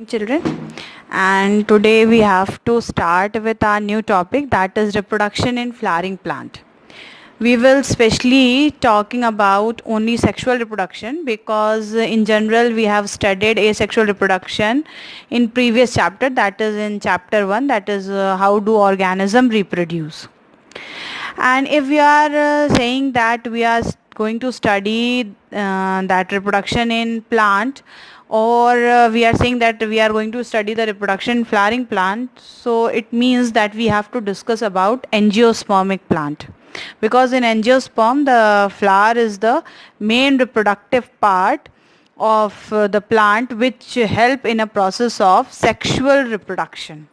Children, and today we have to start with our new topic, that is reproduction in flowering plant. We will specially talking about only sexual reproduction because in general we have studied asexual reproduction in previous chapter, that is in chapter 1, that is how do organism reproduce. And if we are saying that we are going to study that reproduction in plant, or we are saying that we are going to study the reproduction in flowering plant, so it means that we have to discuss about angiospermic plant, because in angiosperm the flower is the main reproductive part of the plant which help in a process of sexual reproduction.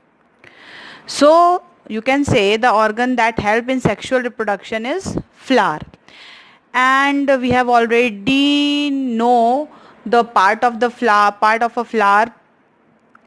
So you can say the organ that help in sexual reproduction is flower. And we have already know the part of a flower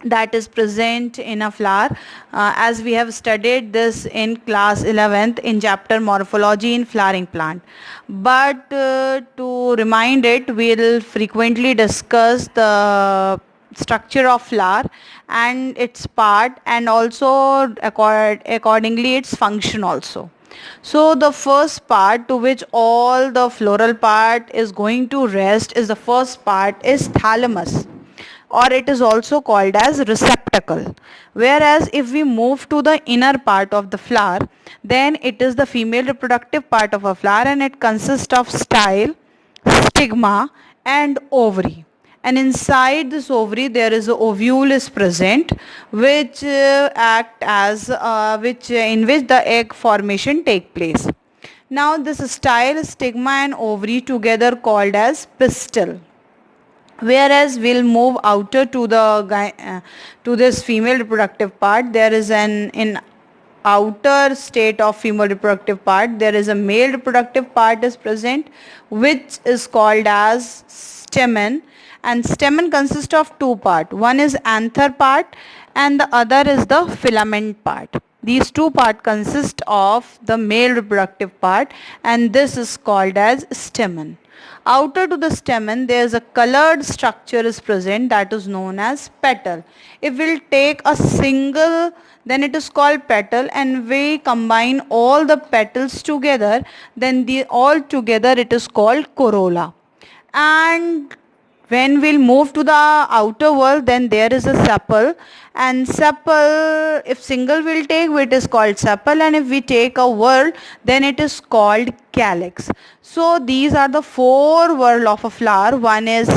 that is present in a flower, as we have studied this in class 11th in chapter morphology in flowering plant. But to remind it, we will frequently discuss the structure of flower and its part, and also accordingly its function also. So the first part to which all the floral part is going to rest is the first part is thalamus, or it is also called as receptacle. Whereas if we move to the inner part of the flower, then it is the female reproductive part of a flower, and it consists of style, stigma and ovary. And inside this ovary there is a ovule is present, which act as which in which the egg formation take place. Now this style, stigma and ovary together called as pistil. Whereas we'll move outer to the to this female reproductive part, there is an in outer state of female reproductive part there is a male reproductive part is present, which is called as stamen. And stamen consists of two part, one is anther part and the other is the filament part. These two part consist of the male reproductive part, and this is called as stamen. Outer to the stamen there is a colored structure is present, that is known as petal. If we'll take a single, then it is called petal, and we combine all the petals together, then the all together it is called corolla. And when we'll move to the outer world, then there is a sepal, and sepal, if single we'll take, it is called sepal, and if we take a whorl, then it is called calyx. So these are the four whorl of a flower. One is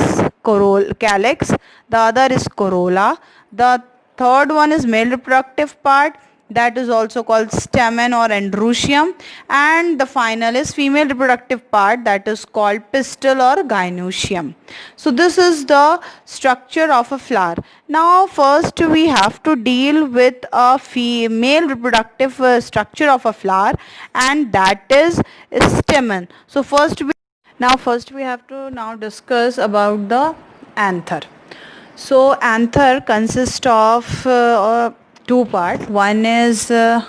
calyx, the other is corolla, the third one is male reproductive part, that is also called stamen or androecium, and the final is female reproductive part, that is called pistil or gynoecium. So this is the structure of a flower. Now first we have to deal with a female reproductive structure of a flower, and that is stamen. So first we have to now discuss about the anther. So anther consists of two parts. One is the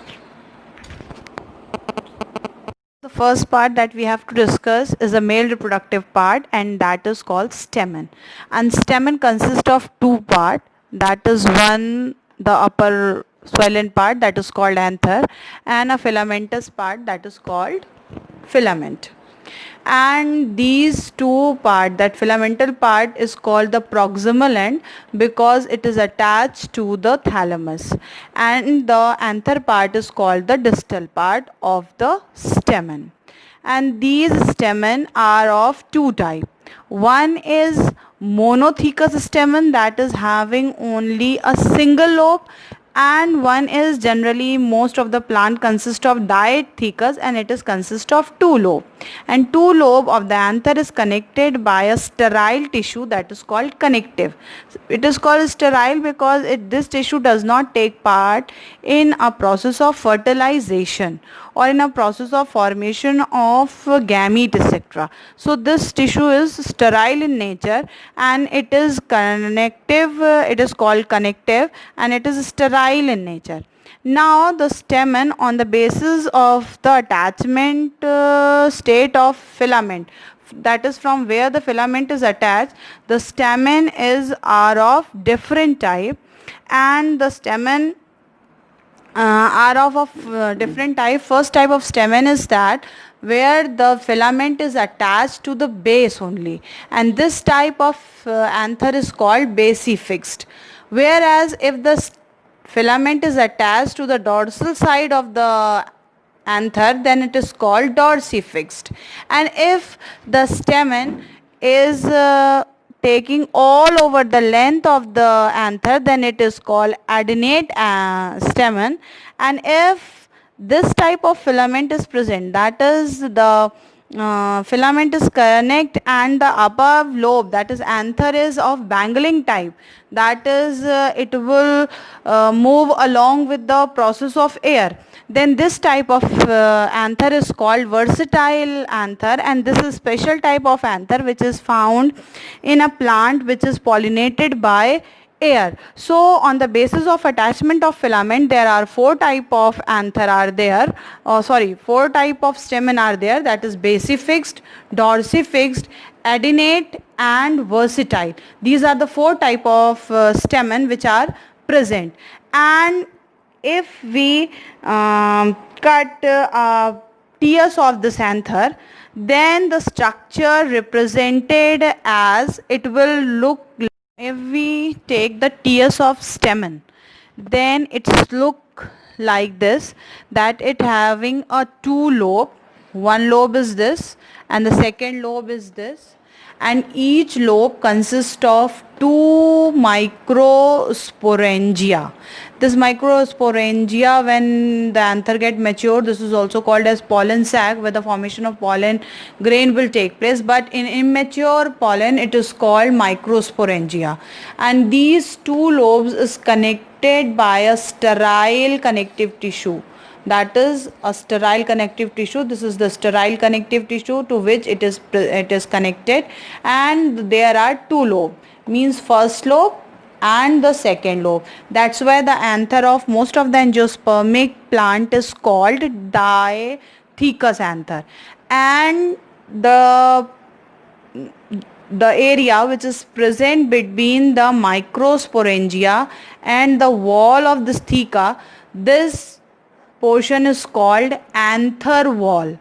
first part that we have to discuss is the male reproductive part, and that is called stamen. And stamen consists of two parts, that is one the upper swollen part, that is called anther, and a filamentous part, that is called filament. And these two part, that filamental part is called the proximal end because it is attached to the thalamus, and the anther part is called the distal part of the stamen. And these stamen are of two type. One is monothecous stamen, that is having only a single lobe, and one is generally most of the plant consist of diethecous, and it is consist of two lobe, and two lobe of the anther is connected by a sterile tissue, that is called connective. It is called sterile because this tissue does not take part in a process of fertilization or in a process of formation of gamete, etc. So this tissue is sterile in nature, and it is connective, it is called connective, and it is sterile in nature. Now the stamen, on the basis of the attachment state of filament, that is from where the filament is attached, the stamen are of different type, and the stamen are of different type. First type of stamen is that where the filament is attached to the base only, and this type of anther is called basifixed. Whereas if the filament is attached to the dorsal side of the anther, then it is called dorsifixed. And if the stamen is taking all over the length of the anther, then it is called adnate stamen. And if this type of filament is present, that is the filament is connect and the above lobe, that is anther, is of bangling type, that is it will move along with the process of air, then this type of anther is called versatile anther. And this is special type of anther which is found in a plant which is pollinated by air. So on the basis of attachment of filament, there are four type of anther are there, four type of stamen are there, that is basifixed, dorsifixed, adnate and versatile. These are the four type of stamen which are present. And if we cut tiers of this anther, then the structure represented as it will look. If we take the tiers of stamen, then it's look like this, that it having a two lobe. One lobe is this and the second lobe is this, and each lobe consists of two microsporangia. This microsporangia, when the anther get mature, this is also called as pollen sac, where the formation of pollen grain will take place. But in immature pollen, it is called microsporangia. And these two lobes is connected by a sterile connective tissue. That is a sterile connective tissue. This is the sterile connective tissue to which it is connected, and there are two lobes, means first lobe and the second lobe. That's why the anther of most of the angiospermic plant is called diathecous anther. And the area which is present between the microsporangia and the wall of this theca, this portion is called anther wall.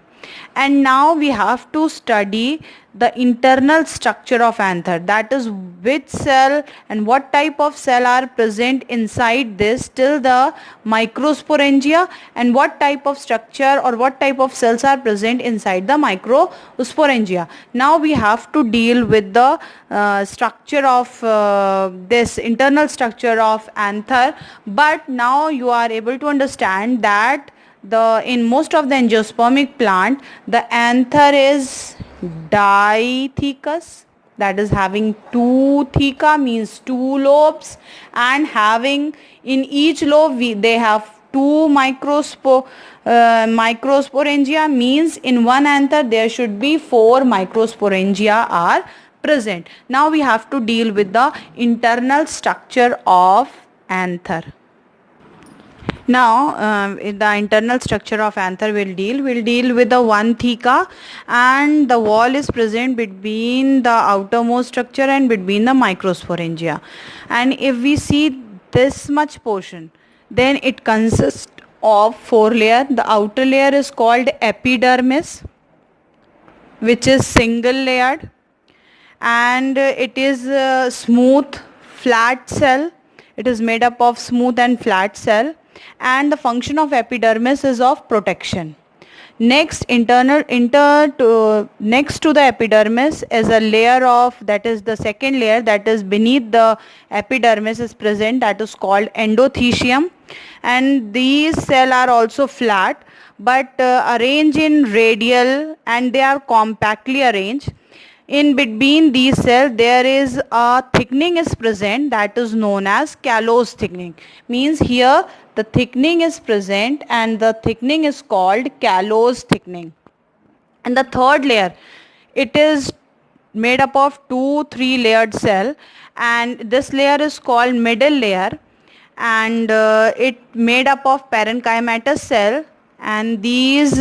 And now we have to study the internal structure of anther, that is which cell and what type of cell are present inside this till the microsporangia, and what type of structure or what type of cells are present inside the microsporangia. Now we have to deal with the structure of this internal structure of anther. But now you are able to understand that in most of the angiospermic plant, the anther is diathecous, that is having two theca, means two lobes, and having in each lobe they have two microsporangia, means in one anther there should be four microsporangia are present. Now we have to deal with the internal structure of anther. Now in the internal structure of anther we'll deal with the one theca, and the wall is present between the outermost structure and between the microsporangia. And if we see this much portion, then it consists of four layers. The outer layer is called epidermis, which is single layered, and it is a smooth flat cell. It is made up of smooth and flat cell, and the function of epidermis is of protection. Next, next to the epidermis is a layer of, that is the second layer, that is beneath the epidermis is present, that is called endothecium. And these cells are also flat but arranged in radial, and they are compactly arranged. In between these cells there is a thickening is present, that is known as callose thickening. Means here the thickening is present, and the thickening is called callose thickening. And the third layer, it is made up of 2-3 layered cell, and this layer is called middle layer, and it made up of parenchymatous cell, and these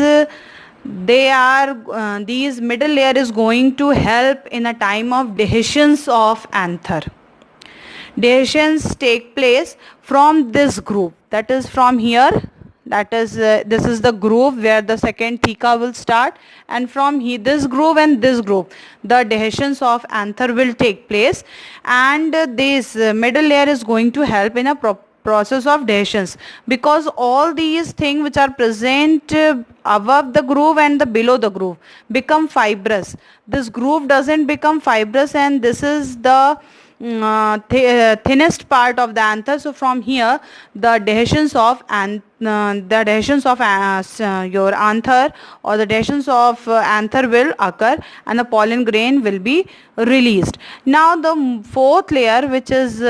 these middle layer is going to help in a time of dehiscence of anther. Dehiscence take place from this groove, that is from here, that is this is the groove where the second theca will start, and from here, this groove and this groove, the dehiscence of anther will take place, and this middle layer is going to help in a process of dehiscence, because all these things which are present above the groove and the below the groove become fibrous. This groove doesn't become fibrous, and this is the thinnest part of the anther. So from here the dehiscence of your anther, or the dehiscence of anther will occur, and the pollen grain will be released. Now the fourth layer, which is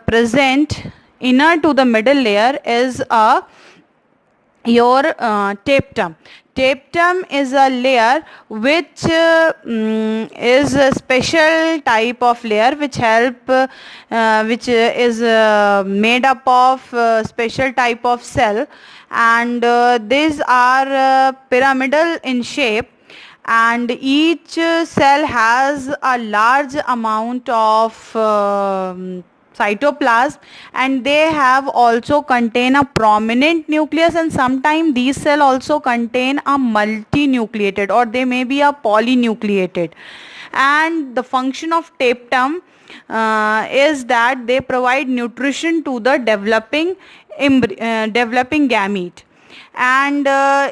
present inner to the middle layer, is your tapetum. Tapetum is a layer which is a special type of layer which is made up of special type of cell, and these are pyramidal in shape, and each cell has a large amount of cytoplasm, and they have also contain a prominent nucleus, and sometimes these cells also contain a multinucleated, or they may be a polynucleated. And the function of tapetum is that they provide nutrition to the developing gamete, and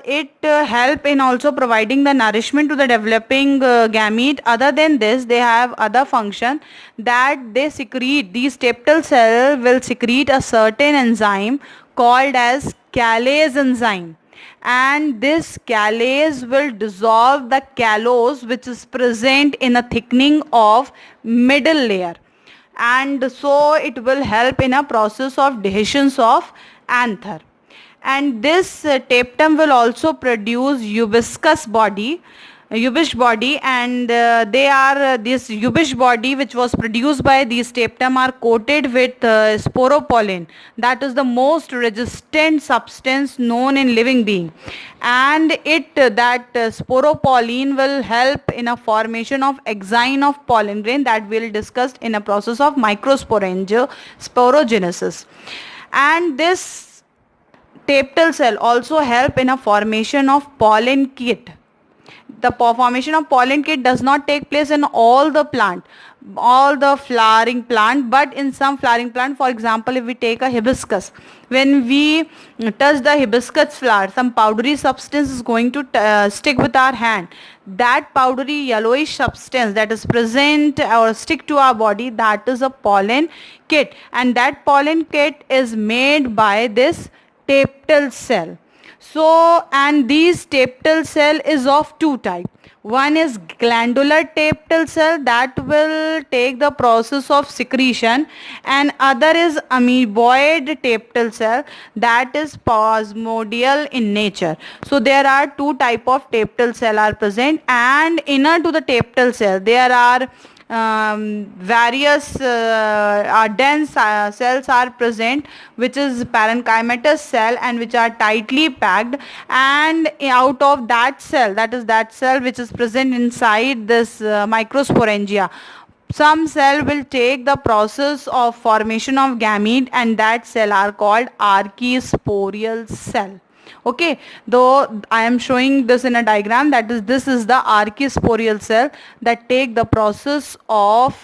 it help in also providing the nourishment to the developing gamete. Other than this, they have other function, that they secrete, these tapetal cell will secrete a certain enzyme called as callase enzyme, and this callase will dissolve the callose which is present in a thickening of middle layer, and so it will help in a process of dehiscence of anther. And this tapetum will also produce Eubiscus body, and this Eubish body which was produced by these tapetum are coated with sporopollen, that is the most resistant substance known in living being, and that sporopollen will help in a formation of exine of pollen grain, that we will discuss in a process of microsporogenesis. And this tapetal cell also help in a formation of pollen kit. The formation of pollen kit does not take place in all the flowering plant, but in some flowering plant, for example, if we take a hibiscus, when we touch the hibiscus flower, some powdery substance is going to stick with our hand. That powdery yellowish substance that is present or stick to our body, that is a pollen kit, and that pollen kit is made by this tapetal cell. So, and these tapetal cell is of two type. One is glandular tapetal cell, that will take the process of secretion, and other is amoeboid tapetal cell, that is plasmodial in nature. So there are two type of tapetal cell are present, and inner to the tapetal cell there are various dense cells are present, which is parenchymatous cell, and which are tightly packed, and out of that cell, that is that cell which is present inside this microsporangia, some cell will take the process of formation of gamete, and that cell are called archisporial cell. Okay, though I am showing this in a diagram, that is, this is the archisporial cell that take the process of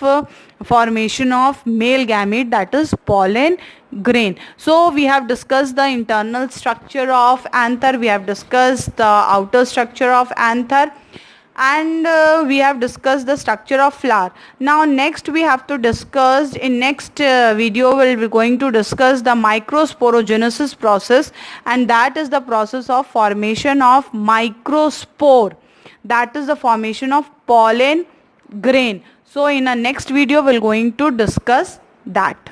formation of male gamete, that is pollen grain. So we have discussed the internal structure of anther, we have discussed the outer structure of anther, and we have discussed the structure of flower. Now next we have to discuss, in next video we will be going to discuss the microsporogenesis process, and that is the process of formation of microspore, that is the formation of pollen grain. So in a next video we are going to discuss that.